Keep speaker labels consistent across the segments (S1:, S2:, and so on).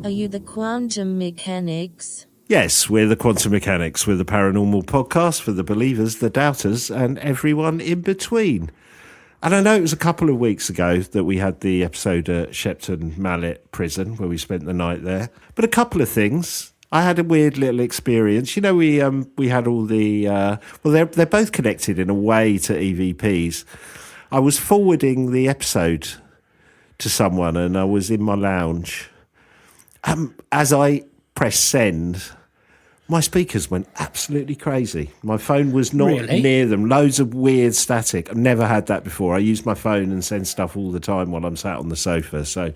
S1: Are you the quantum mechanics?
S2: Yes, we're the Quantum Mechanics. We're the paranormal podcast for the believers, the doubters, and everyone in between. And I know it was a couple of weeks ago that we had the episode at Shepton Mallet Prison where we spent the night there. But a couple of things. I had a weird little experience. You know, we had all the... they're both connected in a way to EVPs. I was forwarding the episode to someone and I was in my lounge. As I pressed send, my speakers went absolutely crazy. My phone was not near them. Loads of weird static. I've never had that before. I use my phone and send stuff all the time while I'm sat on the sofa. So,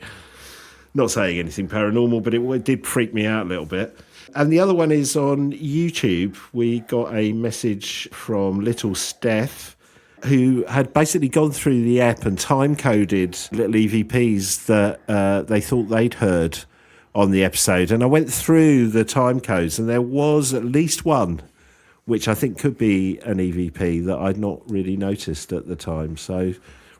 S2: not saying anything paranormal, but it did freak me out a little bit. And the other one is on YouTube. We got a message from Little Steph, who had basically gone through the app and time-coded little EVPs that they thought they'd heard on the episode. And I went through the time codes and there was at least one which I think could be an EVP that I'd not really noticed at the time. So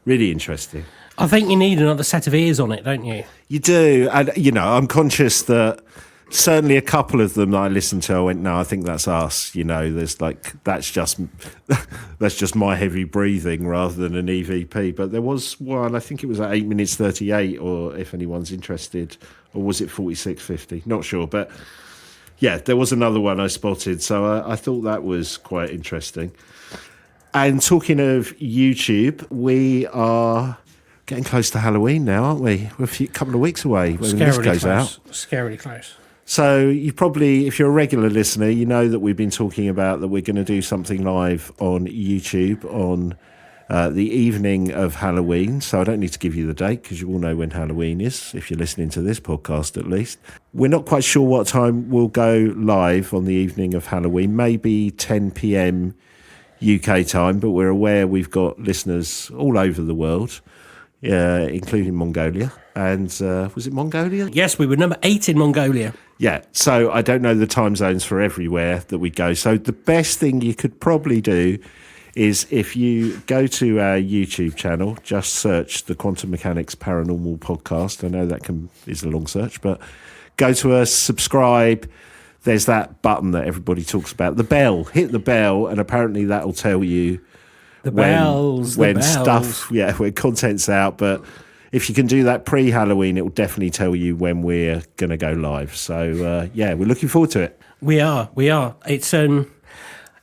S2: really interesting.
S3: I think you need another set of ears on it, don't you?
S2: You do. And, you know, I'm conscious that certainly a couple of them that I listened to, I went, no, I think that's us. You know, there's like, that's just my heavy breathing rather than an EVP. But there was one, I think it was at 8 minutes 38, or if anyone's interested, or was it 46:50? Not sure. But yeah, there was another one I spotted. So I thought that was quite interesting. And talking of YouTube, we are getting close to Halloween now, aren't we? We're a couple of weeks away when this goes out.
S3: Scarily close.
S2: So you probably, if you're a regular listener, you know that we've been talking about that we're going to do something live on YouTube on the evening of Halloween. So I don't need to give you the date because you all know when Halloween is, if you're listening to this podcast at least. We're not quite sure what time we'll go live on the evening of Halloween, maybe 10 p.m. UK time, but we're aware we've got listeners all over the world, including Mongolia. And was it Mongolia?
S3: Yes, we were number 8 in Mongolia.
S2: Yeah, so I don't know the time zones for everywhere that we go. So the best thing you could probably do is if you go to our YouTube channel, just search the Quantum Mechanics Paranormal Podcast. I know that is a long search, but go to us, subscribe. There's that button that everybody talks about. The bell, hit the bell, and apparently that'll tell you when stuff, when content's out. But if you can do that pre-Halloween, it will definitely tell you when we're going to go live. So, we're looking forward to it.
S3: We are. It's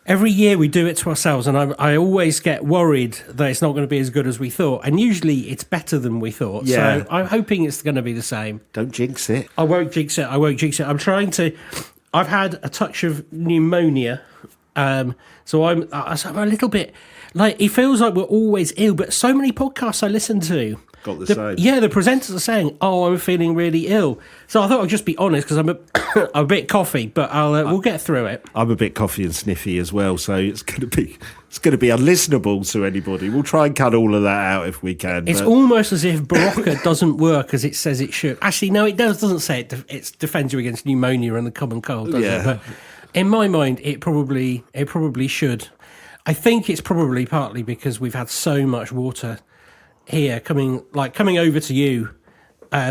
S3: every year we do it to ourselves, and I always get worried that it's not going to be as good as we thought. And usually it's better than we thought.
S2: Yeah.
S3: So I'm hoping it's going to be the same.
S2: Don't jinx it.
S3: I won't jinx it. I'm trying to... I've had a touch of pneumonia, so I'm a little bit... Like, it feels like we're always ill, but so many podcasts I listen to...
S2: Got the same.
S3: Yeah, the presenters are saying, I'm feeling really ill. So I thought I'd just be honest, because I'm a bit coffee, but we'll get through it.
S2: I'm a bit coffee and sniffy as well, so it's going to be unlistenable to anybody. We'll try and cut all of that out if we can.
S3: It's almost as if Barocca doesn't work as it says it should. Actually, no, it doesn't say it. It defends you against pneumonia and the common cold, does it? But in my mind, it probably should. I think it's probably partly because we've had so much water here coming over to you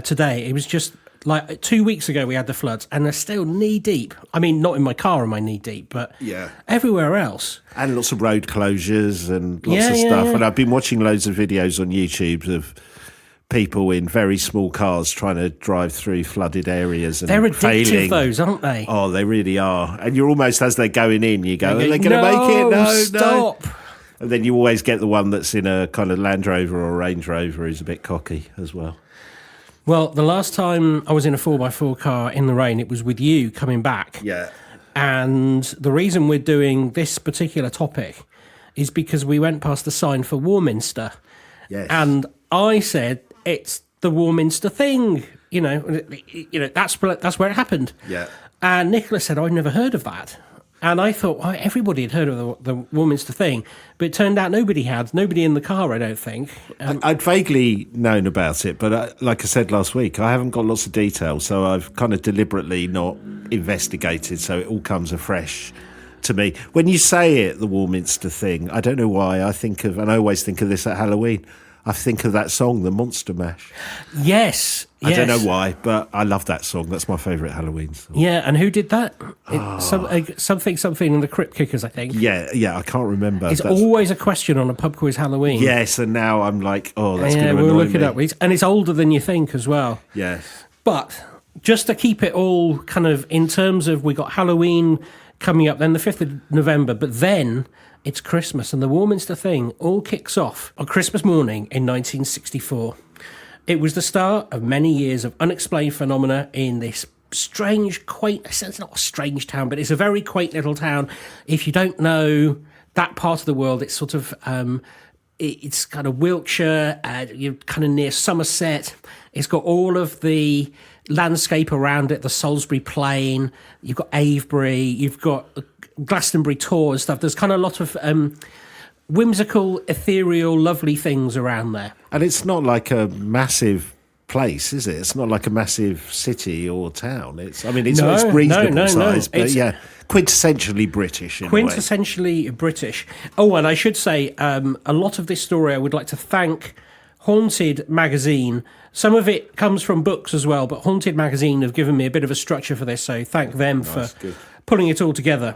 S3: today. It was just like 2 weeks ago we had the floods and they're still knee deep. I mean, not in my car am I knee deep, but everywhere else.
S2: And lots of road closures and lots of stuff. Yeah. And I've been watching loads of videos on YouTube of people in very small cars trying to drive through flooded areas and
S3: they're addictive,
S2: failing.
S3: Those, aren't they?
S2: Oh, they really are. And you're almost, as they're going in, you go, are they going to make it? No,
S3: stop.
S2: No. And then you always get the one that's in a kind of Land Rover or Range Rover who's a bit cocky as well.
S3: Well, the last time I was in a 4x4 car in the rain, it was with you coming back.
S2: Yeah.
S3: And the reason we're doing this particular topic is because we went past the sign for Warminster.
S2: Yes.
S3: And I said, it's the Warminster Thing. You know, that's where it happened.
S2: Yeah.
S3: And Nicholas said, I'd never heard of that. And I thought, well, everybody had heard of the Warminster Thing, but it turned out nobody had. Nobody in the car, I don't think.
S2: I'd vaguely known about it, but like I said last week, I haven't got lots of detail, so I've kind of deliberately not investigated, so it all comes afresh to me. When you say it, the Warminster Thing, I don't know why I always think of this at Halloween. I think of that song, The Monster Mash.
S3: Yes.
S2: I don't know why, but I love that song. That's my favourite Halloween song.
S3: Yeah, and who did that? Something and the Crypt Kickers, I think.
S2: Yeah, I can't remember.
S3: It's always a question on a pub quiz Halloween.
S2: Yes, and now I'm like, that's going to annoy
S3: we'll look
S2: me.
S3: it up. And it's older than you think as well.
S2: Yes.
S3: But just to keep it all kind of in terms of, we got Halloween coming up, then the 5th of November, but then it's Christmas, and the Warminster Thing all kicks off on Christmas morning in 1964. It was the start of many years of unexplained phenomena in this strange, quaint, it's not a strange town, but it's a very quaint little town. If you don't know that part of the world, it's sort of, it's kind of Wiltshire, you're kind of near Somerset. It's got all of the landscape around it, the Salisbury Plain, you've got Avebury, you've got Glastonbury Tor and stuff. There's kind of a lot of whimsical, ethereal, lovely things around there.
S2: And it's not like a massive place, is it? It's not like a massive city or town. It's reasonable size, but quintessentially British.
S3: Quintessentially British. Oh, and I should say, a lot of this story, I would like to thank Haunted magazine. Some of it comes from books as well, but Haunted magazine have given me a bit of a structure for this, so thank them for pulling it all together.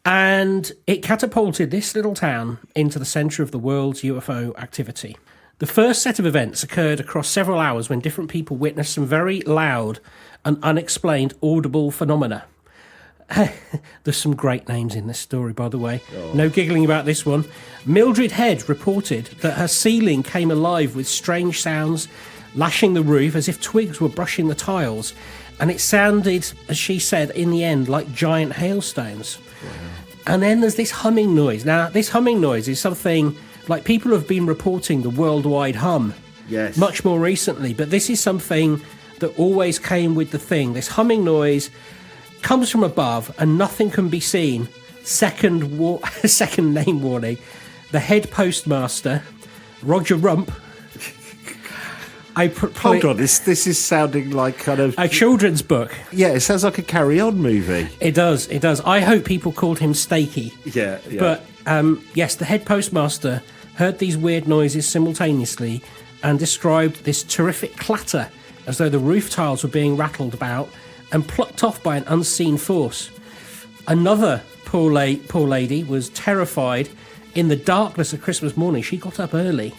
S3: And it catapulted this little town into the centre of the world's UFO activity. The first set of events occurred across several hours when different people witnessed some very loud and unexplained audible phenomena. There's some great names in this story, by the way. No giggling about this one. Mildred Head reported that her ceiling came alive with strange sounds, lashing the roof as if twigs were brushing the tiles. And it sounded, as she said, in the end, like giant hailstones. Wow. And then there's this humming noise. Now, this humming noise is something like people have been reporting the worldwide hum much more recently. But this is something that always came with the thing. This humming noise comes from above and nothing can be seen. Second name warning. The head postmaster, Roger Rump.
S2: Hold on, this is sounding like kind of
S3: a children's book.
S2: Yeah, it sounds like a Carry On movie.
S3: It does. I hope people called him Stakey.
S2: Yeah.
S3: But yes, the head postmaster heard these weird noises simultaneously and described this terrific clatter as though the roof tiles were being rattled about and plucked off by an unseen force. Another poor lady was terrified. In the darkness of Christmas morning, she got up early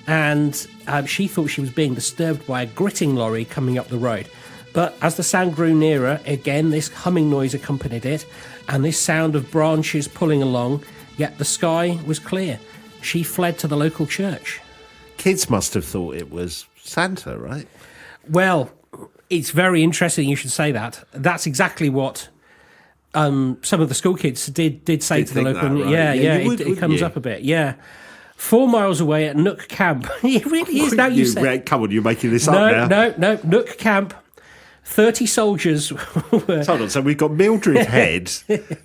S3: and she thought she was being disturbed by a gritting lorry coming up the road. But as the sound grew nearer, again this humming noise accompanied it, and this sound of branches pulling along, yet the sky was clear. She fled to the local church.
S2: Kids must have thought it was Santa, right?
S3: Well, it's very interesting you should say that. That's exactly what some of the school kids did say to the local...
S2: That, right?
S3: It comes up a bit, yeah. 4 miles away at Nook Camp. It really is. Now you say.
S2: Come on, you're making this up now.
S3: No. Nook Camp. 30 soldiers.
S2: Hold on. So we've got Mildred Head.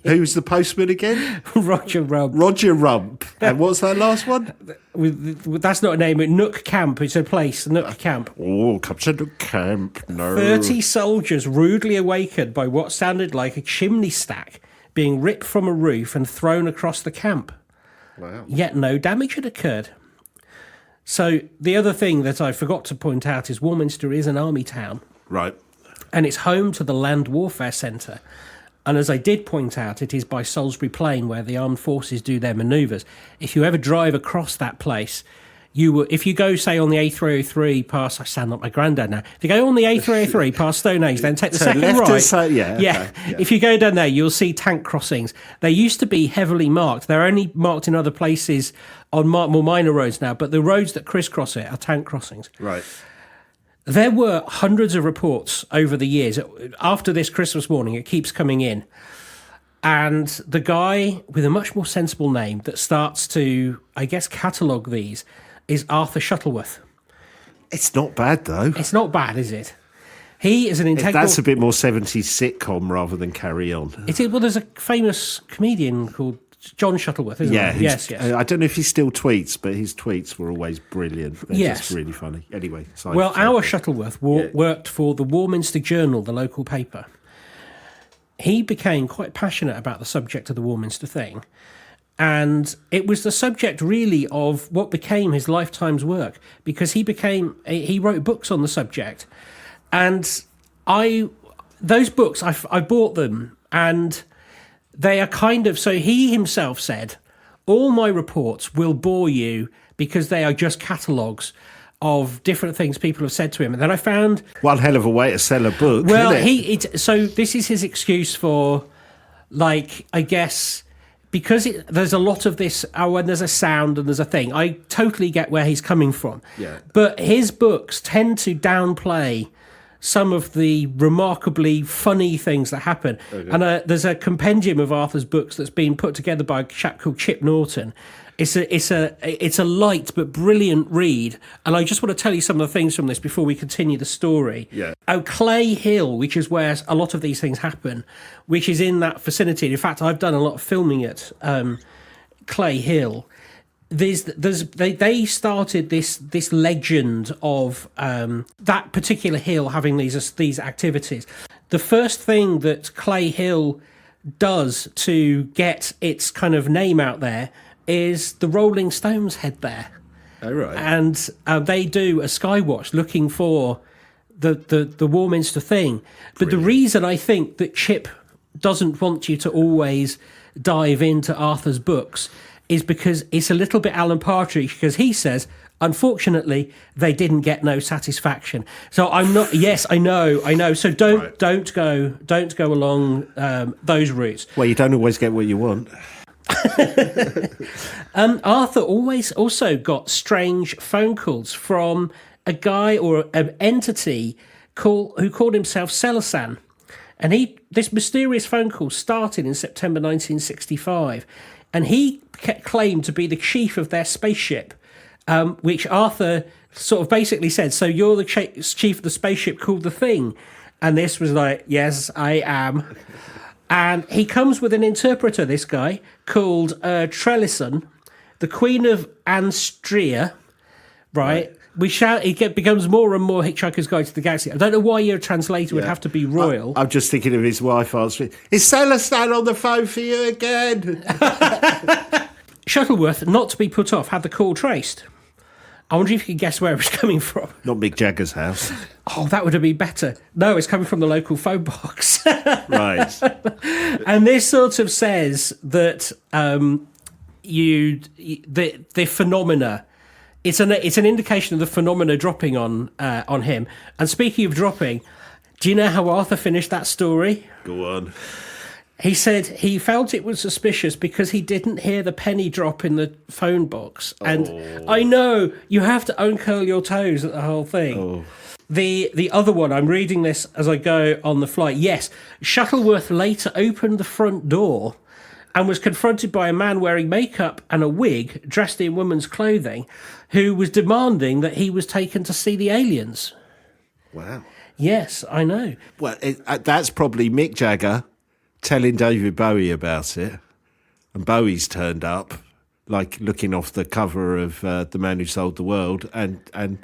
S2: Who's the postman again?
S3: Roger Rump.
S2: Roger Rump. And what's that last one?
S3: That's not a name. Nook Camp. It's a place. Nook Camp.
S2: Oh, come to Nook Camp. No.
S3: 30 soldiers rudely awakened by what sounded like a chimney stack being ripped from a roof and thrown across the camp.
S2: Wow.
S3: Yet no damage had occurred. So the other thing that I forgot to point out is Warminster is an army town.
S2: Right.
S3: And it's home to the Land Warfare Centre. And as I did point out, it is by Salisbury Plain where the armed forces do their manoeuvres. If you ever drive across that place, if you go, say, on the A303 past... I sound like my granddad now. If you go on the A303 past Stonehenge, then take the second right.
S2: Yeah.
S3: If you go down there, you'll see tank crossings. They used to be heavily marked. They're only marked in other places on more minor roads now, but the roads that crisscross it are tank crossings.
S2: Right.
S3: There were hundreds of reports over the years. After this Christmas morning, it keeps coming in. And the guy with a much more sensible name that starts to, I guess, catalogue these is Arthur Shuttleworth.
S2: It's not bad, though.
S3: It's not bad, is it? He is an integral...
S2: That's a bit more 70s sitcom rather than Carry On.
S3: It is. Well, there's a famous comedian called John Shuttleworth, isn't there? Yes.
S2: I don't know if he still tweets, but his tweets were always brilliant. They're just really funny. Anyway.
S3: Well, our Shuttleworth worked for the Warminster Journal, the local paper. He became quite passionate about the subject of the Warminster Thing, And it was the subject, really, of what became his lifetime's work, because he wrote books on the subject. And those books, I bought them, and they are kind of... So he himself said, all my reports will bore you because they are just catalogues of different things people have said to him. And then I found...
S2: One hell of a way to sell a book,
S3: well,
S2: isn't it?
S3: So this is his excuse for, like, I guess... Because there's a lot of this, and there's a sound and there's a thing. I totally get where he's coming from.
S2: Yeah.
S3: But his books tend to downplay some of the remarkably funny things that happen. Okay. And there's a compendium of Arthur's books that's been put together by a chap called Chip Norton. It's a light but brilliant read, and I just want to tell you some of the things from this before we continue the story.
S2: Yeah.
S3: Clay Hill, which is where a lot of these things happen, which is in that vicinity. In fact, I've done a lot of filming at Clay Hill. They started this legend of that particular hill having these activities. The first thing that Clay Hill does to get its kind of name out there is the Rolling Stones head there.
S2: Oh, right.
S3: And they do a skywatch looking for the Warminster Thing. But the reason I think that Chip doesn't want you to always dive into Arthur's books is because it's a little bit Alan Partridge, because he says, unfortunately, they didn't get no satisfaction. So I'm not... Yes, I know. So don't go along those routes.
S2: Well, you don't always get what you want.
S3: Arthur also got strange phone calls from a guy or an entity who called himself Selasan, and this mysterious phone call started in September 1965, and he claimed to be the chief of their spaceship, which Arthur sort of basically said, so you're the chief of the spaceship called the Thing? And this was like, yes, I am. And he comes with an interpreter, this guy, called Trellison, the Queen of Anstria, right? It becomes more and more Hitchhiker's Guide to the Galaxy. I don't know why your translator would have to be royal.
S2: I'm just thinking of his wife answering. Is Celestin on the phone for you again?
S3: Shuttleworth, not to be put off, had the call traced. I wonder if you can guess where it was coming from.
S2: Not Mick Jagger's house.
S3: Oh, that would have been better. No, it's coming from the local phone box.
S2: Right.
S3: And this sort of says that the phenomena... It's an indication of the phenomena dropping on him. And speaking of dropping, do you know how Arthur finished that story?
S2: Go on.
S3: He said he felt it was suspicious because he didn't hear the penny drop in the phone box. And I know, you have to uncurl your toes at the whole thing. Oh. The other one, I'm reading this as I go on the flight. Yes, Shuttleworth later opened the front door and was confronted by a man wearing makeup and a wig, dressed in woman's clothing, who was demanding that he was taken to see the aliens.
S2: Wow.
S3: Yes, I know.
S2: Well, that's probably Mick Jagger telling David Bowie about it, and Bowie's turned up, like looking off the cover of The Man Who Sold the World, and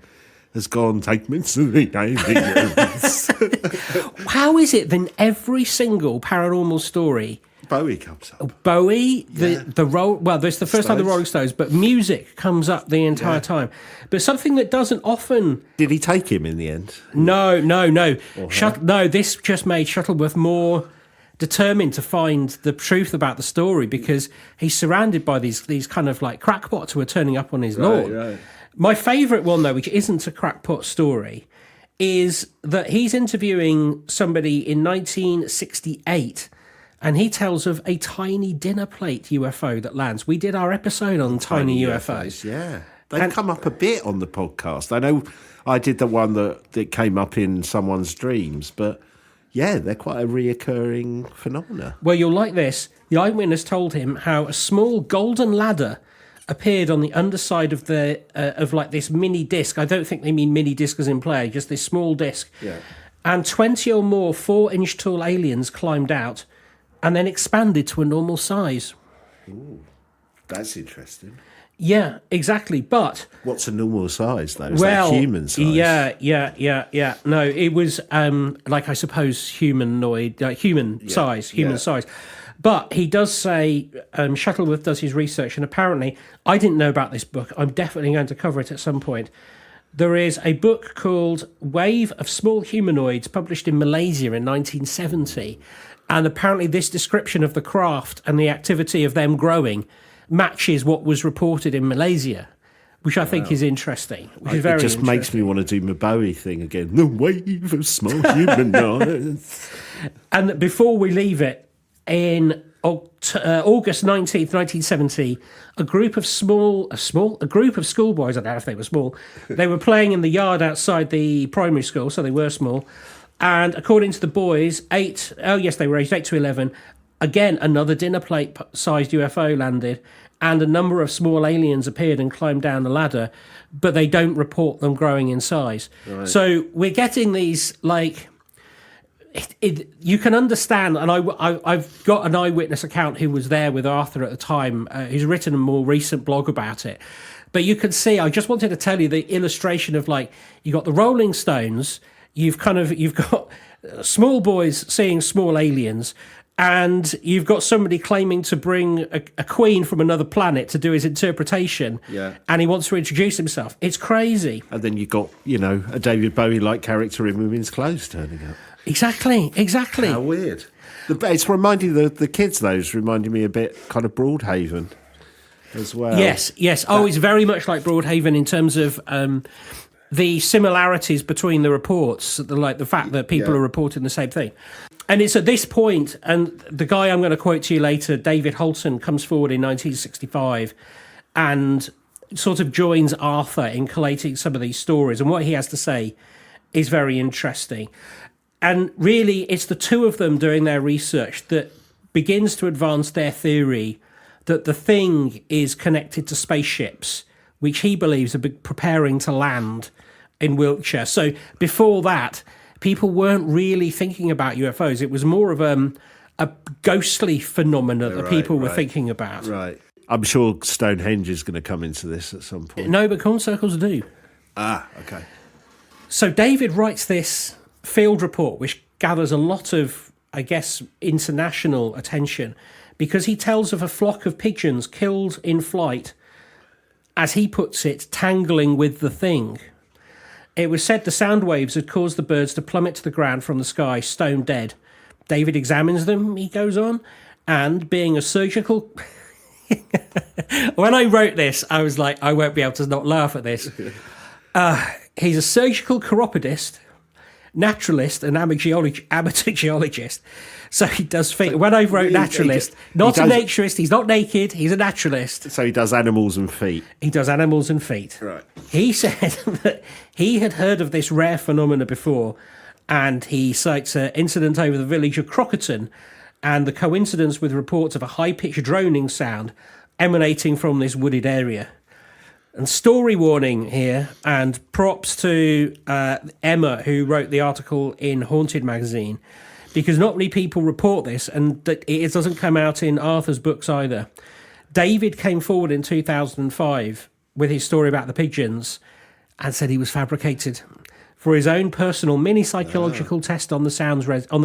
S2: has gone, take me to the aliens.
S3: How is it then every single paranormal story...
S2: Bowie comes up.
S3: Bowie, the role. Well, there's the first time the Rolling Stones, but music comes up the entire time. But something that doesn't often.
S2: Did he take him in the end?
S3: No. No, this just made Shuttleworth more determined to find the truth about the story, because he's surrounded by these kind of like crackpots who are turning up on his lawn. Right. My favourite one, though, which isn't a crackpot story, is that he's interviewing somebody in 1968. And he tells of a tiny dinner plate UFO that lands. We did our episode on tiny UFOs.
S2: Yeah. They've come up a bit on the podcast. I know I did the one that came up in someone's dreams, but yeah, they're quite a reoccurring phenomena.
S3: Well, you'll like this. The eyewitness told him how a small golden ladder appeared on the underside of like this mini disc. I don't think they mean mini disc as in play, just this small disc.
S2: Yeah.
S3: And 20 or more 4-inch tall aliens climbed out and then expanded to a normal size.
S2: Ooh, that's interesting.
S3: Yeah, exactly. But
S2: what's a normal size, though? Is that human size?
S3: Yeah. No, it was like, I suppose, humanoid, human size. But he does say, Shuttleworth does his research, and apparently, I didn't know about this book. I'm definitely going to cover it at some point. There is a book called Wave of Small Humanoids, published in Malaysia in 1970. And apparently this description of the craft and the activity of them growing matches what was reported in Malaysia, which I think is interesting. Which is very
S2: it just makes me want to do my Bowie thing again. The wave of small humanoids.
S3: And before we leave it, in August 19th, 1970, a group of schoolboys, I don't know if they were small, they were playing in the yard outside the primary school, so they were small. And according to the boys, they were aged 8 to 11. Again, another dinner plate-sized UFO landed, and a number of small aliens appeared and climbed down the ladder, but they don't report them growing in size. Right. So we're getting these, like... you can understand, and I've got an eyewitness account who was there with Arthur at the time, who's written a more recent blog about it. But you can see, I just wanted to tell you the illustration of, like, you got the Rolling Stones... You've got small boys seeing small aliens, and you've got somebody claiming to bring a queen from another planet to do his interpretation. Yeah. And he wants to introduce himself. It's crazy.
S2: And then you've got, a David Bowie-like character in women's clothes turning up.
S3: Exactly.
S2: How weird. It's reminding the kids, though. It's reminding me a bit kind of Broadhaven as well.
S3: Yes. It's very much like Broadhaven in terms of... the similarities between the reports, the fact that people are reporting the same thing. And it's at this point, and the guy I'm going to quote to you later, David Holton, comes forward in 1965 and sort of joins Arthur in collating some of these stories. And what he has to say is very interesting. And really, it's the two of them doing their research that begins to advance their theory that the thing is connected to spaceships, which he believes are preparing to land in Wiltshire. So before that, people weren't really thinking about UFOs. It was more of a ghostly phenomena that people were thinking about.
S2: Right. I'm sure Stonehenge is going to come into this at some point.
S3: No, but corn circles do.
S2: Ah, okay.
S3: So David writes this field report, which gathers a lot of, I guess, international attention, because he tells of a flock of pigeons killed in flight, as he puts it, tangling with the thing. It was said the sound waves had caused the birds to plummet to the ground from the sky, stone dead. David examines them, he goes on, and being a surgical... When I wrote this, I was like, I won't be able to not laugh at this. He's a surgical chiropodist, naturalist, and amateur geologist. So he does feet. When I wrote naturalist, not a naturist, he's not naked, he's a naturalist.
S2: So he does animals and feet.
S3: He does animals and feet.
S2: Right.
S3: He said that he had heard of this rare phenomena before, and he cites an incident over the village of Crockerton and the coincidence with reports of a high-pitched droning sound emanating from this wooded area. And story warning here, and props to Emma, who wrote the article in Haunted magazine, because not many people report this, and that it doesn't come out in Arthur's books either. David came forward in 2005 with his story about the pigeons and said he was fabricated for his own personal mini-psychological test on the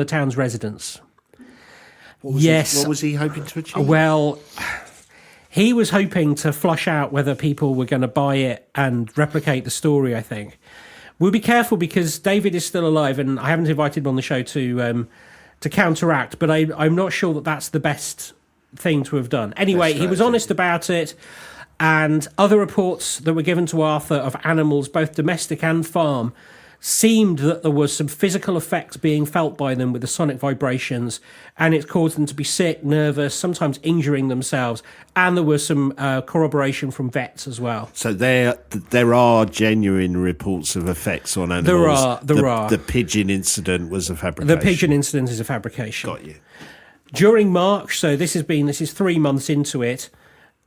S3: town's residents.
S2: What was he hoping to achieve?
S3: Well, he was hoping to flush out whether people were going to buy it and replicate the story, I think. We'll be careful because David is still alive, and I haven't invited him on the show to counteract, but I'm not sure that that's the best thing to have done. Anyway, he was honest about it, and other reports that were given to Arthur of animals, both domestic and farm, seemed that there was some physical effects being felt by them with the sonic vibrations, and it caused them to be sick, nervous, sometimes injuring themselves, and there was some corroboration from vets as well.
S2: So there are genuine reports of effects on animals.
S3: There are.
S2: The pigeon incident was a fabrication.
S3: The pigeon incident is a fabrication.
S2: Got you.
S3: During March, so this is 3 months into it,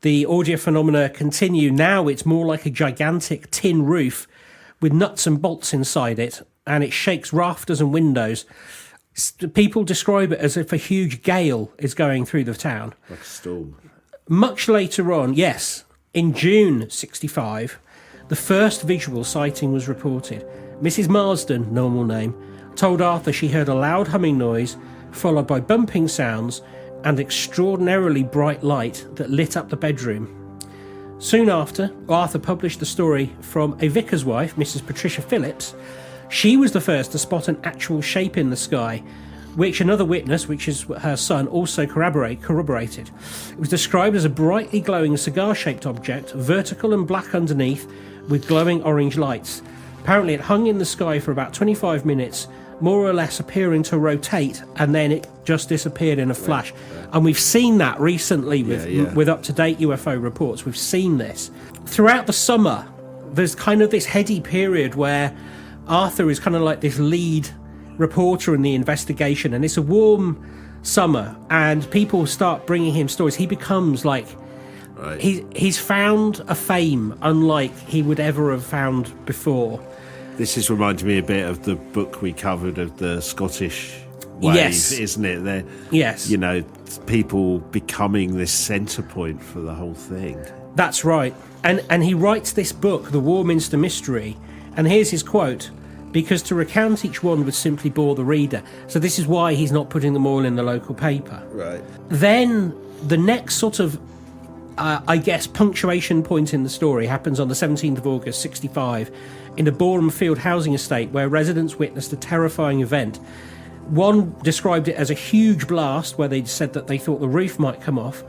S3: the audio phenomena continue. Now it's more like a gigantic tin roof with nuts and bolts inside it, and it shakes rafters and windows. People describe it as if a huge gale is going through the town.
S2: Like a storm.
S3: Much later on, yes, in June 65, the first visual sighting was reported. Mrs. Marsden, normal name, told Arthur she heard a loud humming noise, followed by bumping sounds, and extraordinarily bright light that lit up the bedroom. Soon after, Arthur published the story from a vicar's wife, Mrs. Patricia Phillips. She was the first to spot an actual shape in the sky, which another witness, which is her son, also corroborated. It was described as a brightly glowing cigar-shaped object, vertical and black underneath, with glowing orange lights. Apparently it hung in the sky for about 25 minutes, more or less appearing to rotate, and then it just disappeared in a flash. And we've seen that recently with up-to-date UFO reports. We've seen this. Throughout the summer, there's kind of this heady period where Arthur is kind of like this lead reporter in the investigation, and it's a warm summer, and people start bringing him stories. He becomes like... Right. He's found a fame unlike he would ever have found before.
S2: This is reminding me a bit of the book we covered of the Scottish wave, isn't it?
S3: Yes.
S2: You know, people becoming this centre point for the whole thing.
S3: That's right. And he writes this book, The Warminster Mystery, and here's his quote: "Because to recount each one would simply bore the reader." So this is why he's not putting them all in the local paper.
S2: Right.
S3: Then the next sort of, I guess, punctuation point in the story happens on the 17th of August, 65, in the Boreham Field housing estate, where residents witnessed a terrifying event. One described it as a huge blast, where they said that they thought the roof might come off,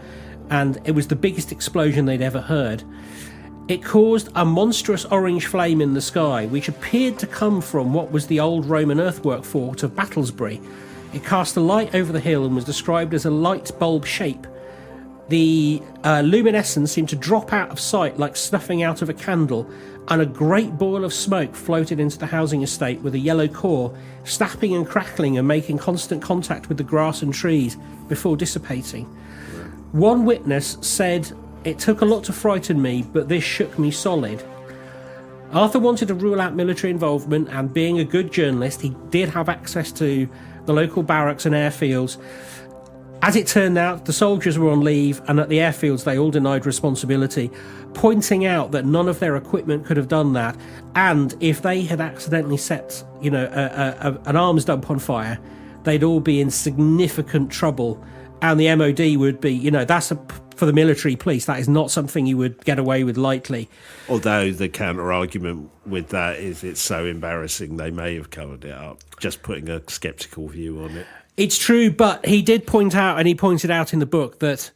S3: and it was the biggest explosion they'd ever heard. It caused a monstrous orange flame in the sky, which appeared to come from what was the old Roman earthwork fort of Battlesbury. It cast a light over the hill and was described as a light bulb shape. The luminescence seemed to drop out of sight like snuffing out of a candle, and a great ball of smoke floated into the housing estate with a yellow core, snapping and crackling and making constant contact with the grass and trees before dissipating. One witness said, "It took a lot to frighten me, but this shook me solid." Arthur wanted to rule out military involvement, and being a good journalist, he did have access to the local barracks and airfields. As it turned out, the soldiers were on leave, and at the airfields they all denied responsibility, pointing out that none of their equipment could have done that, and if they had accidentally set, an arms dump on fire, they'd all be in significant trouble, and the MOD would be, for the military police, that is not something you would get away with lightly.
S2: Although the counter-argument with that is it's so embarrassing they may have covered it up, just putting a sceptical view on it.
S3: It's true, but he did point out, and he pointed out in the book, that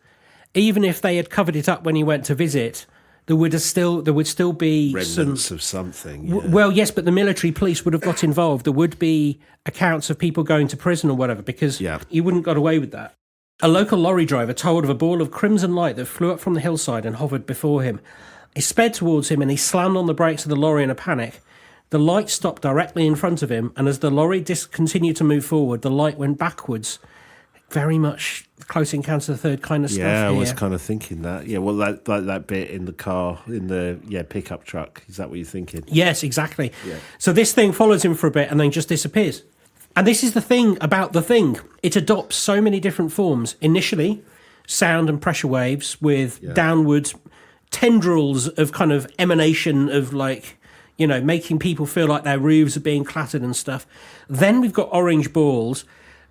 S3: even if they had covered it up when he went to visit, there would still be
S2: remnants of something. Yeah.
S3: Well, yes, but the military police would have got involved. There would be accounts of people going to prison or whatever, because he wouldn't got away with that. A local lorry driver told of a ball of crimson light that flew up from the hillside and hovered before him. He sped towards him and he slammed on the brakes of the lorry in a panic. The light stopped directly in front of him, and as the lorry continued to move forward, the light went backwards. Very much Close Encounter of the Third kind of stuff.
S2: Yeah, I
S3: here.
S2: was kind of thinking that. Yeah, well, that bit in the car, in the pickup truck, is that what you're thinking?
S3: Yes, exactly.
S2: Yeah.
S3: So this thing follows him for a bit and then just disappears. And this is the thing about the thing. It adopts so many different forms. Initially, sound and pressure waves with downward tendrils of kind of emanation of making people feel like their roofs are being clattered and stuff. Then we've got orange balls.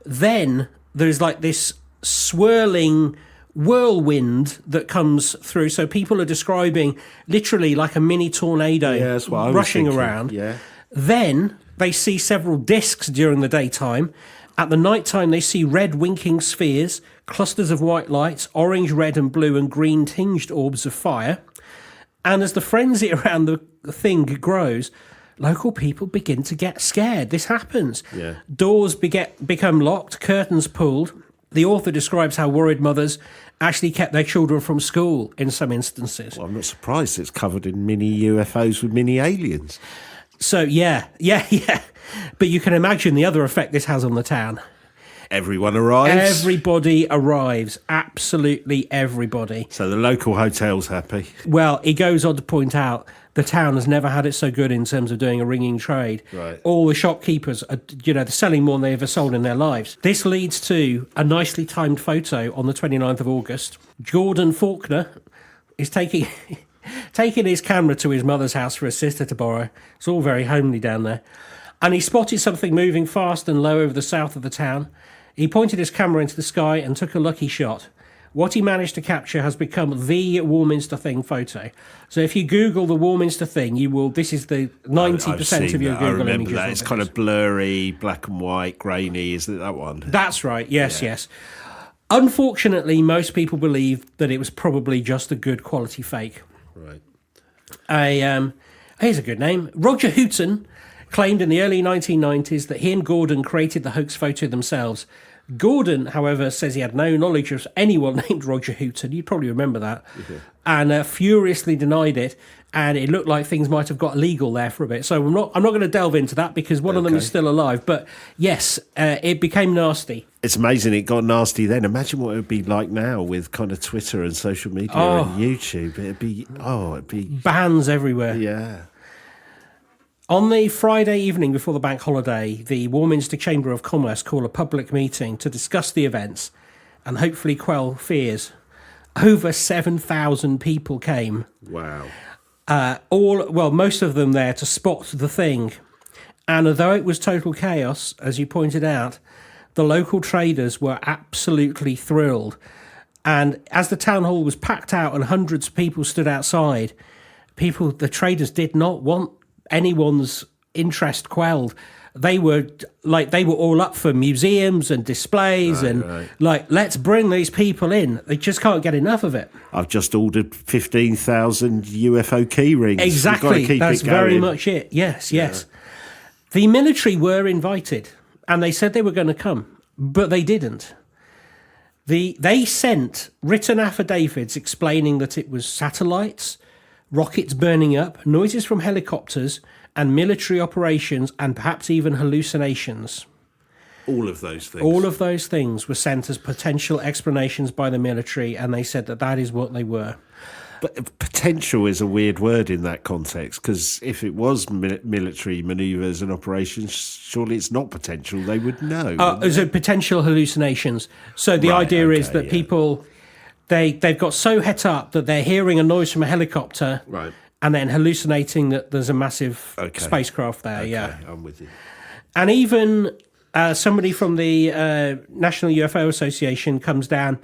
S3: Then there's like this swirling whirlwind that comes through. So people are describing literally like a mini tornado
S2: that's what I was
S3: rushing
S2: thinking.
S3: around.
S2: Yeah.
S3: Then they see several discs during the daytime. At the night time, they see red winking spheres, clusters of white lights, orange, red and blue and green tinged orbs of fire. And as the frenzy around the thing grows, local people begin to get scared. This happens.
S2: Yeah.
S3: Doors become locked, curtains pulled. The author describes how worried mothers actually kept their children from school in some instances.
S2: Well, I'm not surprised it's covered in mini UFOs with mini aliens.
S3: So, yeah. But you can imagine the other effect this has on the town.
S2: Everyone arrives.
S3: Everybody arrives. Absolutely everybody.
S2: So the local hotel's happy.
S3: Well, he goes on to point out the town has never had it so good in terms of doing a ringing trade.
S2: Right.
S3: All the shopkeepers are, they're selling more than they ever sold in their lives. This leads to a nicely timed photo on the 29th of August. Jordan Faulkner is taking his camera to his mother's house for his sister to borrow. It's all very homely down there. And he spotted something moving fast and low over the south of the town. He pointed his camera into the sky and took a lucky shot. What he managed to capture has become the Warminster Thing photo. So if you Google the Warminster Thing, you will. This is the 90% of your
S2: that.
S3: Google
S2: I remember
S3: images.
S2: that. It's kind of blurry, black and white, grainy. Isn't it that one?
S3: That's right. Yes, yes. Unfortunately, most people believe that it was probably just a good quality fake.
S2: Right.
S3: Here's a good name. Roger Hooton claimed in the early 1990s that he and Gordon created the hoax photo themselves. Gordon, however, says he had no knowledge of anyone named Roger Hooton. You'd probably remember that. Mm-hmm. And furiously denied it. And it looked like things might have got illegal there for a bit. So I'm not going to delve into that because one of them is still alive. But yes, it became nasty.
S2: It's amazing it got nasty then. Imagine what it would be like now with kind of Twitter and social media and YouTube. It'd be
S3: bans everywhere.
S2: Yeah.
S3: On the Friday evening before the bank holiday, the Warminster Chamber of Commerce called a public meeting to discuss the events and hopefully quell fears. Over 7,000 people came.
S2: Wow.
S3: Most of them there to spot the thing. And although it was total chaos, as you pointed out, the local traders were absolutely thrilled. And as the town hall was packed out and hundreds of people stood outside, the traders did not want anyone's interest quelled. They were all up for museums and displays let's bring these people in. They just can't get enough of it.
S2: I've just ordered 15,000 UFO key rings.
S3: Exactly, that's very much it. Yes. The military were invited and they said they were going to come, but they didn't. They sent written affidavits explaining that it was satellites, rockets burning up, noises from helicopters, and military operations, and perhaps even hallucinations.
S2: All of those things.
S3: All of those things were sent as potential explanations by the military, and they said that is what they were.
S2: But potential is a weird word in that context, because if it was military manoeuvres and operations, surely it's not potential. They would know.
S3: So potential hallucinations. So the idea is that people... They've got so het up that they're hearing a noise from a helicopter,
S2: right,
S3: and then hallucinating that there's a massive spacecraft there.
S2: Okay,
S3: yeah,
S2: I'm with you.
S3: And even somebody from the National UFO Association comes down.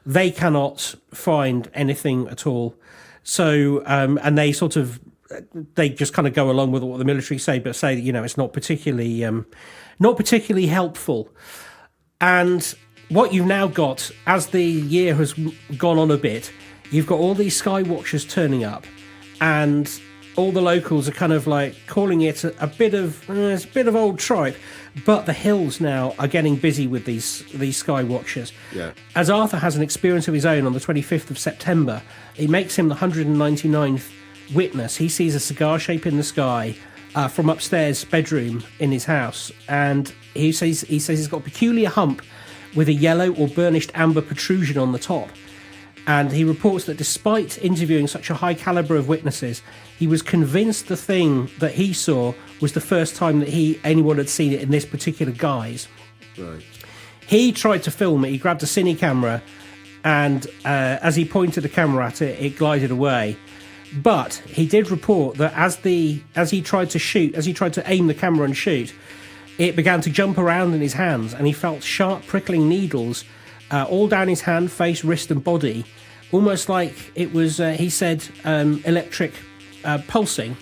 S3: They cannot find anything at all. So and they just kind of go along with what the military say, but say that it's not particularly helpful. And what you've now got, as the year has gone on a bit, you've got all these sky watchers turning up, and all the locals are kind of like calling it a bit of old tripe, but the hills now are getting busy with these sky watchers.
S2: Yeah.
S3: As Arthur has an experience of his own on the 25th of September, it makes him the 199th witness. He sees a cigar shape in the sky from upstairs bedroom in his house, and he says he's got a peculiar hump with a yellow or burnished amber protrusion on the top. And he reports that despite interviewing such a high calibre of witnesses, he was convinced the thing that he saw was the first time that anyone had seen it in this particular guise.
S2: Right.
S3: He tried to film it. He grabbed a cine camera, and as he pointed the camera at it, it glided away. But he did report that as he tried to aim the camera and shoot, it began to jump around in his hands, and he felt sharp, prickling needles all down his hand, face, wrist, and body, almost like it was, he said, electric pulsing.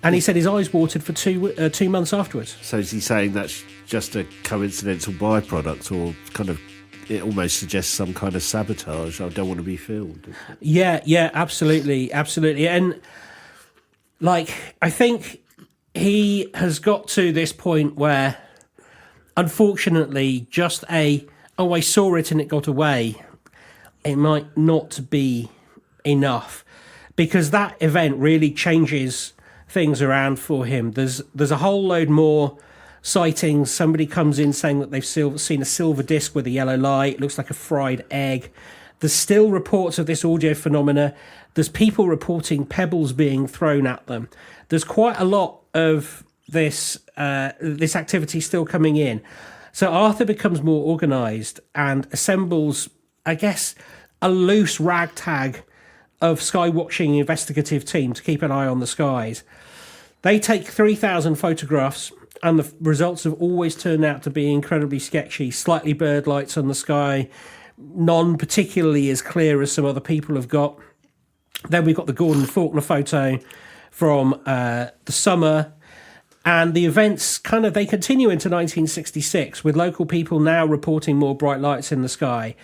S3: And he said his eyes watered for 2 months afterwards.
S2: So is he saying that's just a coincidental byproduct, or kind of it almost suggests some kind of sabotage? I don't want to be filmed.
S3: Yeah, absolutely. And, I think he has got to this point where, unfortunately, just I saw it and it got away, it might not be enough, because that event really changes things around for him. There's a whole load more sightings. Somebody comes in saying that they've seen a silver disc with a yellow light. It looks like a fried egg. There's still reports of this audio phenomena. There's people reporting pebbles being thrown at them. There's quite a lot of this activity still coming in. So Arthur becomes more organised and assembles, I guess, a loose ragtag of sky-watching investigative team to keep an eye on the skies. They take 3,000 photographs and the results have always turned out to be incredibly sketchy. Slightly blurred lights on the sky, none particularly as clear as some other people have got. Then we've got the Gordon Faulkner photo from the summer. And the events they continue into 1966, with local people now reporting more bright lights in the sky.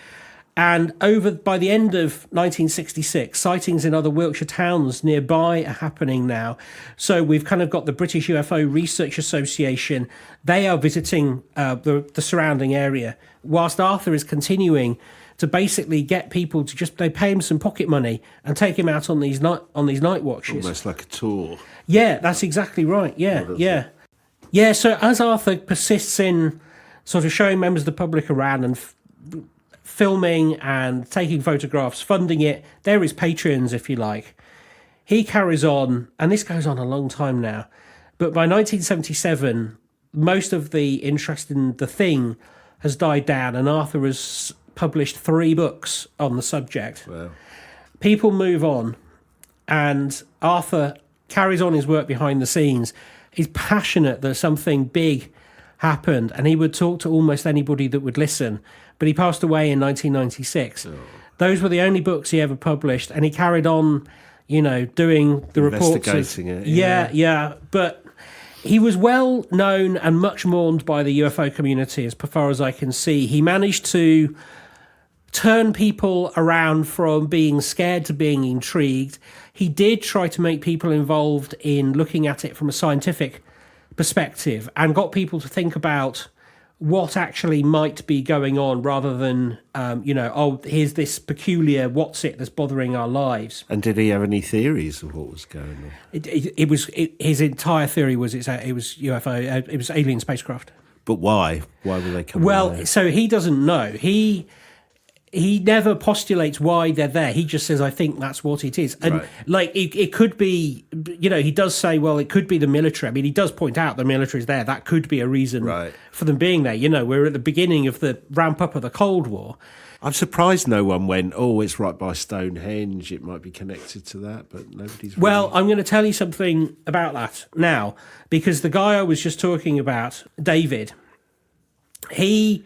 S3: And by the end of 1966, sightings in other Wiltshire towns nearby are happening now. So we've got the British UFO Research Association. They are visiting the surrounding area, whilst Arthur is continuing to basically get people to they pay him some pocket money and take him out on these night watches.
S2: Almost like a tour.
S3: Yeah, that's exactly right. Yeah. So as Arthur persists in sort of showing members of the public around and filming and taking photographs, funding it, they're his patrons, if you like. He carries on, and this goes on a long time now. But by 1977, most of the interest in the thing has died down, and Arthur has published 3 books on the subject.
S2: Wow.
S3: People move on, and Arthur carries on his work behind the scenes. He's passionate that something big happened, and he would talk to almost anybody that would listen. But he passed away in 1996. Oh. Those were the only books he ever published, and he carried on, doing the reports.
S2: Investigating it.
S3: Yeah. But he was well known and much mourned by the UFO community, as far as I can see. He managed to turn people around from being scared to being intrigued. He did try to make people involved in looking at it from a scientific perspective and got people to think about what actually might be going on, rather than, here's this peculiar what's it that's bothering our lives.
S2: And did he have any theories of what was going on?
S3: His entire theory was it was UFO, it was alien spacecraft.
S2: But why? Why were they coming?
S3: Well, so he doesn't know. He never postulates why they're there. He just says, I think that's what it is. And it could be, he does say, well, it could be the military. I mean, he does point out the military's there. That could be a reason for them being there. We're at the beginning of the ramp up of the Cold War.
S2: I'm surprised no one went, it's right by Stonehenge. It might be connected to that, but nobody's...
S3: Well, I'm going to tell you something about that now, because the guy I was just talking about, David, he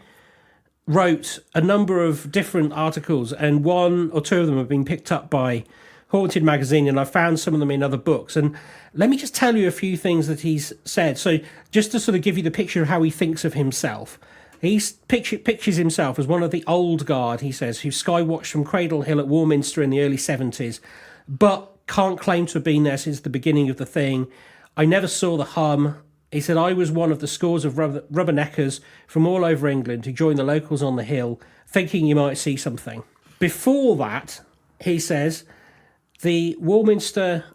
S3: wrote a number of different articles, and 1 or 2 of them have been picked up by Haunted Magazine, and I found some of them in other books. And let me just tell you a few things that he's said. So just to sort of give you the picture of how he thinks of himself. He pictures himself as one of the old guard, he says, who skywatched from Cradle Hill at Warminster in the early 70s, but can't claim to have been there since the beginning of the thing. I never saw the hum. He said, I was one of the scores of rubberneckers from all over England who joined the locals on the hill, thinking you might see something. Before that, he says, the Warminster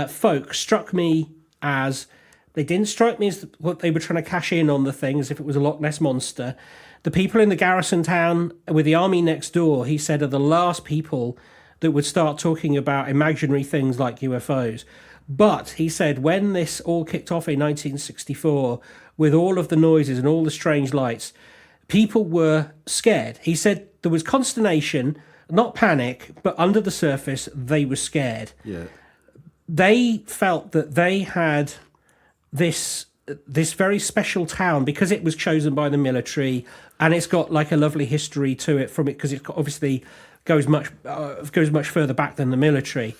S3: folk struck me as... They didn't strike me as what they were trying to cash in on the thing, as if it was a Loch Ness monster. The people in the garrison town with the army next door, he said, are the last people that would start talking about imaginary things like UFOs. But he said when this all kicked off in 1964, with all of the noises and all the strange lights, people were scared. He said there was consternation, not panic, but under the surface, they were scared.
S2: Yeah.
S3: They felt that they had this very special town because it was chosen by the military, and it's got like a lovely history to it from it, because it obviously goes much further back than the military.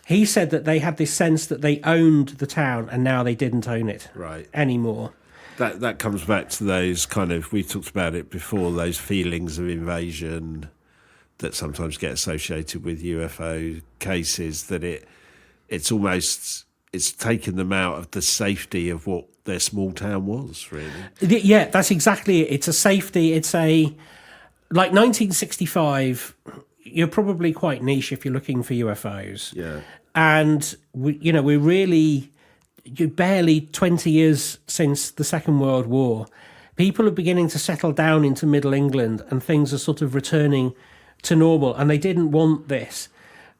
S3: He said that they had this sense that they owned the town, and now they didn't own it anymore.
S2: That comes back to those kind of, we talked about it before, those feelings of invasion that sometimes get associated with UFO cases, that it's almost, it's taken them out of the safety of what their small town was, really.
S3: Yeah, that's exactly it. It's a safety, like 1965... You're probably quite niche if you're looking for UFOs.
S2: Yeah.
S3: And, we're really barely 20 years since the Second World War. People are beginning to settle down into Middle England, and things are sort of returning to normal, and they didn't want this.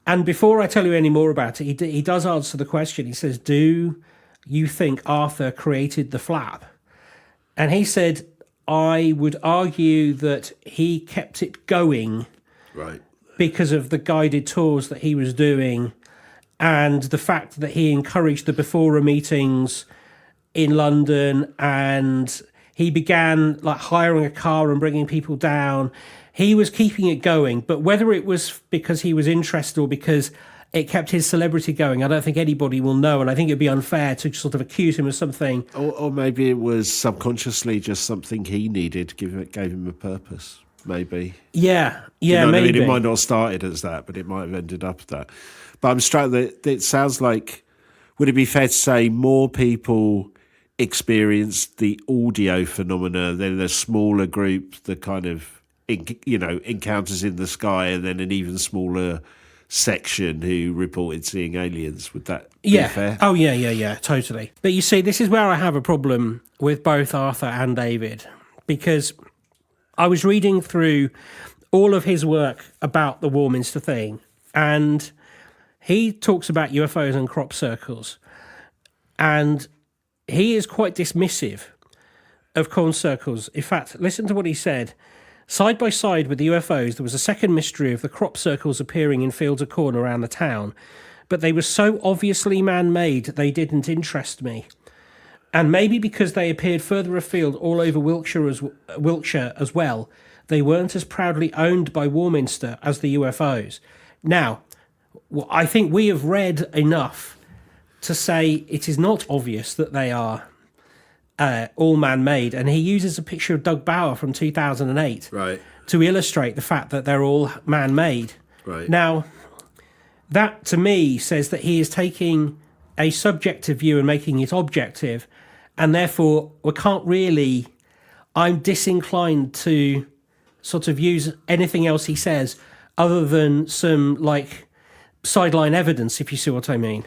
S3: And before I tell you any more about it, he does answer the question. He says, do you think Arthur created the flap? And he said, I would argue that he kept it going.
S2: Right.
S3: Because of the guided tours that he was doing, and the fact that he encouraged the before meetings in London, and he began like hiring a car and bringing people down. He was keeping it going, but whether it was because he was interested or because it kept his celebrity going, I don't think anybody will know, and I think it'd be unfair to sort of accuse him of something.
S2: Or maybe it was subconsciously just something he needed, gave him a purpose, maybe.
S3: Yeah,
S2: You know what
S3: maybe.
S2: I mean? It might not have started as that, but it might have ended up that. But I'm struck that it sounds like, would it be fair to say more people experienced the audio phenomena than a smaller group, the kind of, encounters in the sky, and then an even smaller section who reported seeing aliens? Would that be fair?
S3: Oh, yeah, totally. But you see, this is where I have a problem with both Arthur and David, because I was reading through all of his work about the Warminster Thing, and he talks about UFOs and crop circles, and he is quite dismissive of corn circles. In fact, listen to what he said. Side by side with the UFOs, there was a second mystery of the crop circles appearing in fields of corn around the town, but they were so obviously man-made they didn't interest me. And maybe because they appeared further afield all over Wiltshire as well, they weren't as proudly owned by Warminster as the UFOs. Now, I think we have read enough to say it is not obvious that they are all man-made, and he uses a picture of Doug Bauer from 2008 to illustrate the fact that they're all man-made.
S2: Right.
S3: Now, that to me says that he is taking a subjective view and making it objective, and therefore we can't really... I'm disinclined to sort of use anything else he says other than some, like, sideline evidence, if you see what I mean.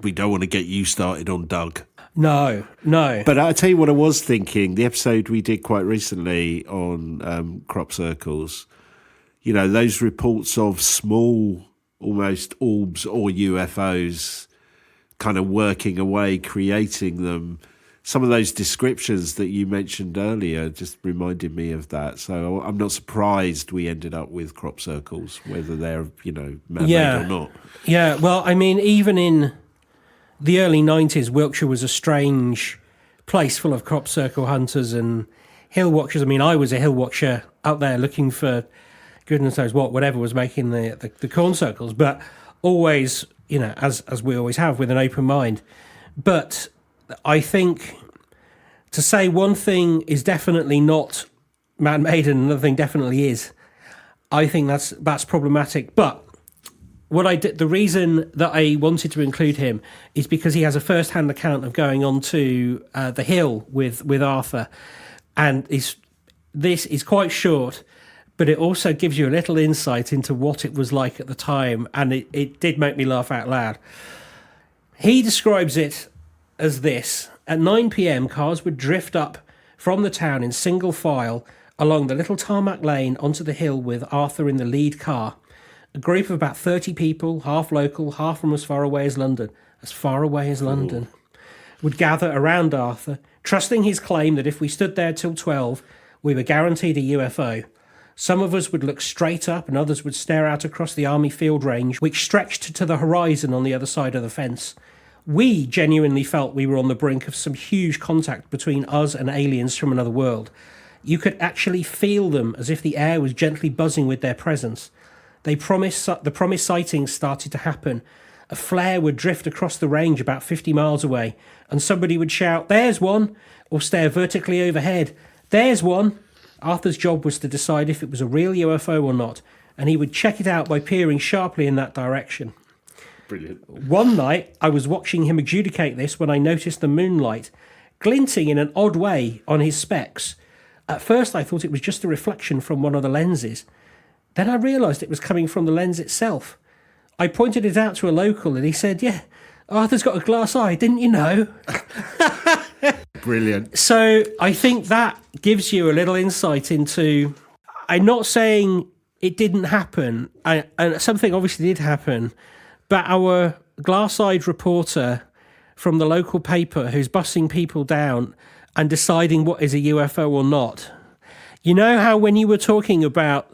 S2: We don't want to get you started on Doug.
S3: No.
S2: But I'll tell you what I was thinking. The episode we did quite recently on crop circles, those reports of small, almost orbs or UFOs kind of working away, creating them. Some of those descriptions that you mentioned earlier just reminded me of that. So I'm not surprised we ended up with crop circles, whether they're, man-made or not.
S3: Yeah, well, I mean, even in the early 90s, Wiltshire was a strange place full of crop circle hunters and hill watchers. I mean, I was a hill watcher out there looking for goodness knows whatever was making the corn circles, but always, as we always have, with an open mind. But I think to say one thing is definitely not man-made and another thing definitely is, I think that's problematic. But what I did, the reason that I wanted to include him is because he has a first-hand account of going on to the hill with Arthur, and this is quite short, but it also gives you a little insight into what it was like at the time, and it did make me laugh out loud. He describes it as this: at 9 p.m, cars would drift up from the town in single file along the little tarmac lane onto the hill with Arthur in the lead car. A group of about 30 people, half local, half from as far away as London, would gather around Arthur, trusting his claim that if we stood there till 12, we were guaranteed a UFO. Some of us would look straight up and others would stare out across the army field range, which stretched to the horizon on the other side of the fence. We genuinely felt we were on the brink of some huge contact between us and aliens from another world. You could actually feel them as if the air was gently buzzing with their presence. The promised sightings started to happen. A flare would drift across the range about 50 miles away, and somebody would shout, "There's one!" or stare vertically overhead. "There's one!" Arthur's job was to decide if it was a real UFO or not, and he would check it out by peering sharply in that direction.
S2: Brilliant.
S3: One night, I was watching him adjudicate this when I noticed the moonlight glinting in an odd way on his specs. At first, I thought it was just a reflection from one of the lenses. Then I realised it was coming from the lens itself. I pointed it out to a local and he said, "Yeah, Arthur's got a glass eye, didn't you know?"
S2: Brilliant.
S3: So I think that gives you a little insight into... I'm not saying it didn't happen, and something obviously did happen, but our glass-eyed reporter from the local paper who's bussing people down and deciding what is a UFO or not. You know how when you were talking about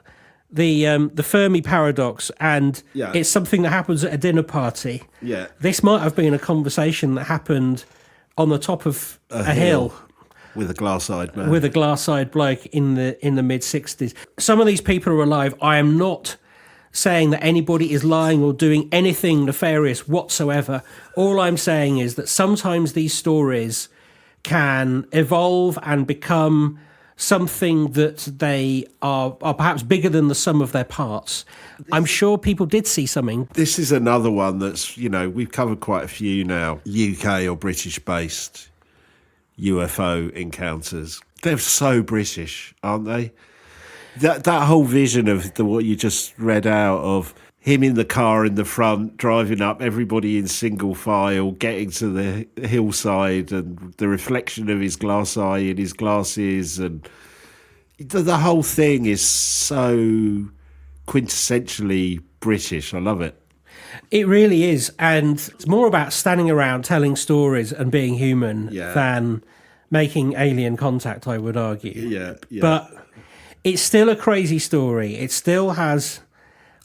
S3: the Fermi paradox, and it's something that happens at a dinner party.
S2: Yeah.
S3: This might have been a conversation that happened on the top of a hill.
S2: With a glass-eyed man.
S3: With a glass-eyed bloke in the mid-60s. Some of these people are alive. I am not saying that anybody is lying or doing anything nefarious whatsoever. All I'm saying is that sometimes these stories can evolve and become something that they are perhaps bigger than the sum of their parts. I'm sure people did see something.
S2: This is another one that's, we've covered quite a few now, UK or British-based UFO encounters. They're so British, aren't they? That whole vision of what you just read out of him in the car in the front, driving up, everybody in single file, getting to the hillside, and the reflection of his glass eye in his glasses, and the whole thing is so quintessentially British. I love it.
S3: It really is, and it's more about standing around telling stories and being human than making alien contact, I would argue.
S2: Yeah.
S3: But it's still a crazy story. It still has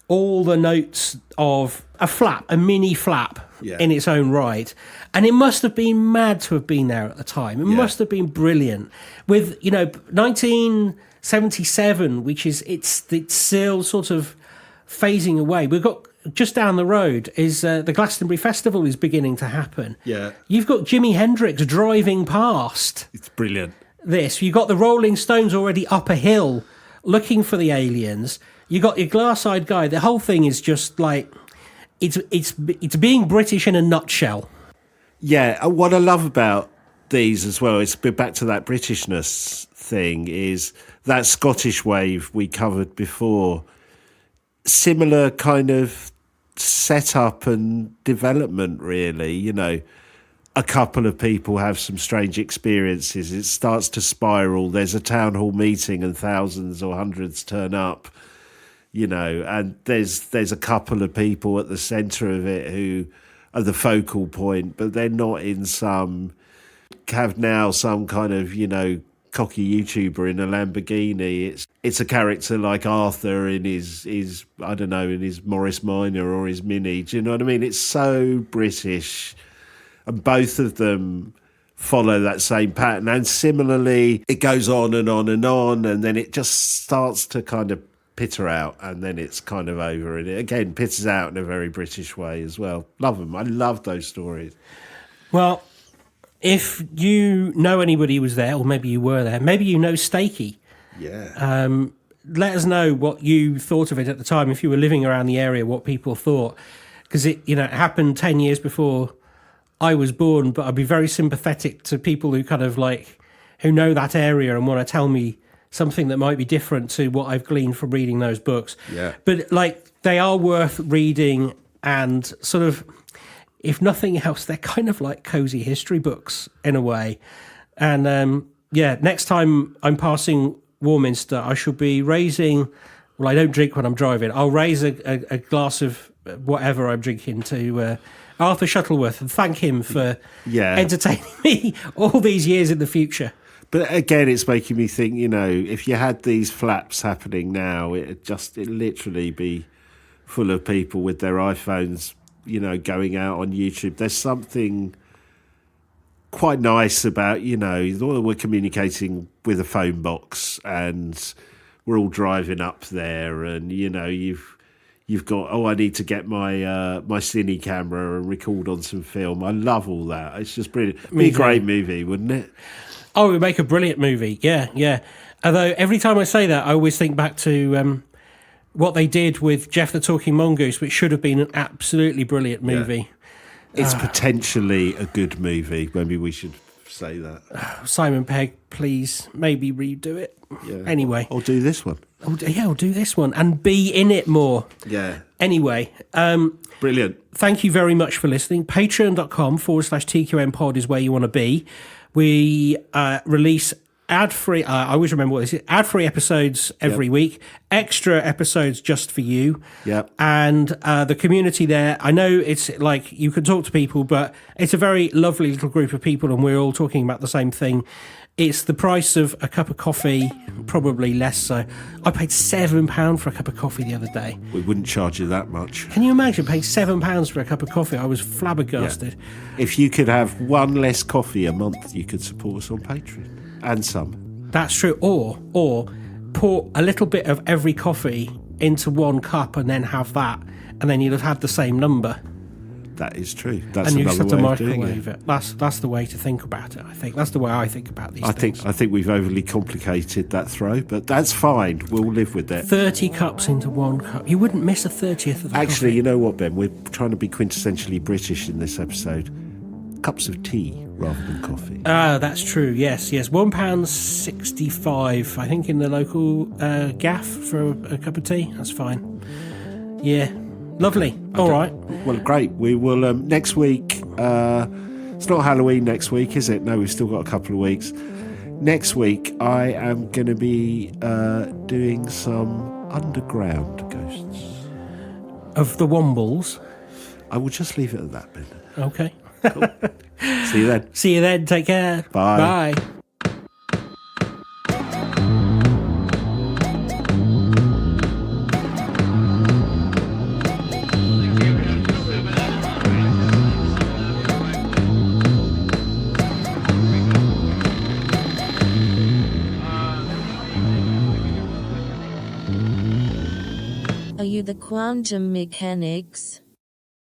S3: all the notes of a mini flap in its own right. And it must have been mad to have been there at the time. It must have been brilliant. With, 1977, which is, it's still sort of phasing away. We've got, just down the road is the Glastonbury Festival is beginning to happen.
S2: Yeah.
S3: You've got Jimi Hendrix driving past.
S2: It's brilliant.
S3: This. You've got the Rolling Stones already up a hill looking for the aliens. You got your glass-eyed guy. The whole thing is just like it's being British in a nutshell.
S2: Yeah, what I love about these as well, it's back to that Britishness thing, is that Scottish wave we covered before. Similar kind of setup and development, really. A couple of people have some strange experiences. It starts to spiral. There's a town hall meeting and thousands or hundreds turn up, and there's a couple of people at the centre of it who are the focal point, but they're not have now some kind of, cocky YouTuber in a Lamborghini. It's a character like Arthur in his I don't know, in his Morris Minor or his Mini. Do you know what I mean? It's so British. And both of them follow that same pattern. And similarly, it goes on and on and on, and then it just starts to kind of pitter out, and then it's kind of over. And it, again, pitters out in a very British way as well. Love them. I love those stories.
S3: Well, if you know anybody who was there, or maybe you were there, maybe you know Stakey.
S2: Yeah.
S3: Let us know what you thought of it at the time, if you were living around the area, what people thought. Because it happened 10 years before I was born, but I'd be very sympathetic to people who kind of who know that area and want to tell me something that might be different to what I've gleaned from reading those books.
S2: Yeah.
S3: But they are worth reading, and sort of, if nothing else, they're kind of like cozy history books in a way. And next time I'm passing Warminster, I shall be raising, well, I don't drink when I'm driving, I'll raise a glass of whatever I'm drinking to Arthur Shuttleworth and thank him for entertaining me all these years in the future.
S2: But again, it's making me think, if you had these flaps happening now, it'd literally be full of people with their iPhones, going out on YouTube. There's something quite nice about, we're communicating with a phone box and we're all driving up there, and, you've got, I need to get my my cine camera and record on some film. I love all that. It's just brilliant. It'd be a great movie, wouldn't it?
S3: Oh, it would make a brilliant movie. Yeah. Although every time I say that, I always think back to what they did with Jeff the Talking Mongoose, which should have been an absolutely brilliant movie.
S2: Yeah. It's potentially a good movie. Maybe we should say that.
S3: Simon Pegg, please, maybe redo it.
S2: Yeah.
S3: Anyway.
S2: Or do this one.
S3: I'll do this one and be in it more.
S2: Yeah.
S3: Anyway.
S2: Brilliant.
S3: Thank you very much for listening. Patreon.com/TQM pod is where you want to be. We release ad-free. I always remember what this is. Ad-free episodes every week. Extra episodes just for you.
S2: Yep.
S3: And the community there. I know it's like you can talk to people, but it's a very lovely little group of people, and we're all talking about the same thing. It's the price of a cup of coffee, probably less so. I paid £7 for a cup of coffee the other day.
S2: We wouldn't charge you that much.
S3: Can you imagine paying £7 for a cup of coffee? I was flabbergasted.
S2: Yeah. If you could have one less coffee a month, you could support us on Patreon. And some.
S3: That's true. Or pour a little bit of every coffee into one cup and then have that, and then you'd have had the same number.
S2: That is true. That's
S3: and you just have to
S2: another way of
S3: microwave
S2: doing
S3: it. That's the way to think about it. I think that's the way I think about these things.
S2: I think we've overly complicated that throw, but that's fine. We'll live with it.
S3: 30 cups into one cup. You wouldn't miss a 30th of the
S2: Actually,
S3: coffee.
S2: you know what, Ben? We're trying to be quintessentially British in this episode. Cups of tea rather than coffee.
S3: That's true. Yes. £1.65, I think, in the local gaff for a cup of tea. That's fine. Yeah. Lovely. All right.
S2: Well, great. We will next week. It's not Halloween next week, is it? No, we've still got a couple of weeks. Next week, I am going to be doing some underground ghosts
S3: of the Wombles.
S2: I will just leave it at that, Ben.
S3: Okay.
S2: Cool. See you then.
S3: See you then. Take care.
S2: Bye.
S3: Bye.
S1: Are you the quantum mechanics?